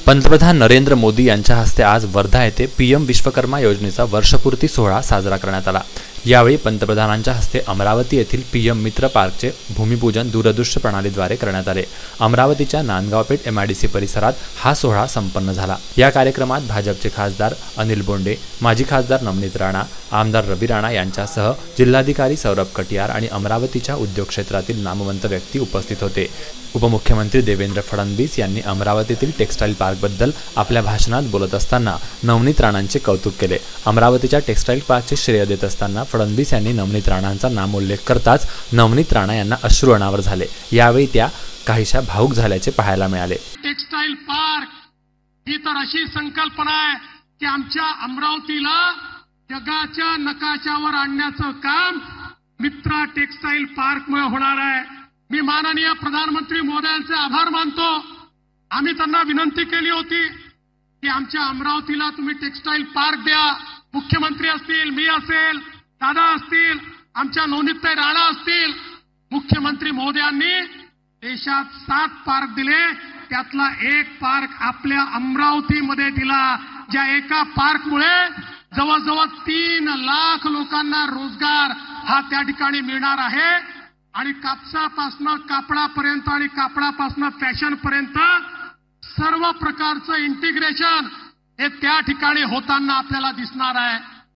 पंतप्रधान नरेंद्र मोदी यांच्या हस्ते आज वर्धा येथे पीएम विश्वकर्मा योजनेचा वर्षपूर्ती सोहळा साजरा करण्यात आला। यावेळी पंतप्रधानांच्या हस्ते अमरावती येथील पीएम मित्र पार्कचे भूमिपूजन दूरदृश्य प्रणालीद्वारे करण्यात आले। अमरावतीच्या नांदगावपेठ एमआयडीसी परिसरात हा सोहळा संपन्न झाला। या कार्यक्रमात भाजपचे खासदार अनिल बोंडे, माजी खासदार नवनीत राणा, आमदार रवी राणा यांच्यासह जिल्हाधिकारी सौरभ कटियार आणि अमरावतीच्या उद्योग क्षेत्रातील नामवंत व्यक्ती उपस्थित होते। उपमुख्यमंत्री देवेंद्र फडणवीस यांनी अमरावतीतील टेक्सटाईल पार्कबद्दल आपल्या भाषणात बोलत असताना नवनीत राणांचे कौतुक केले। अमरावतीच्या टेक्सटाईल पार्कचे श्रेय देत असताना फडणवीस यांनी नवनीत राणांचा नामोल्लेख करताच नवनीत राणा यांना अश्रू अनावर झाले। यावेळी त्या काहीशा भावुक झाल्याचे पाहायला मिळाले। टेक्सटाईल पार्क ही तर अशी संकल्पना आहे की आमच्या अमरावतीला जगाच्या नकाशावर आणण्याचं काम मित्रा टेक्सटाईल पार्कमुळे होणार आहे। मी माननीय प्रधानमंत्री महोदयांचे आभार मानतो। आम्ही त्यांना विनंती केली होती की आमच्या अमरावतीला तुम्ही टेक्सटाईल पार्क द्या। मुख्यमंत्री असतील, मी असेल, दादा असतील, आमच्या नवनीतताई राणा असतील, मुख्यमंत्री महोदयांनी देशात 7 पार्क दिले, त्यातला एक पार्क आपल्या अमरावतीमध्ये दिला। ज्या एका पार्कमुळे जवळजवळ 3 लाख लोकांना रोजगार हा त्या ठिकाणी मिळणार आहे आणि कापसापासून कापडापर्यंत आणि कापडापासून फॅशन पर्यंत सर्व प्रकारचं इंटिग्रेशन हे त्या ठिकाणी होताना आपल्याला दिसणार आहे।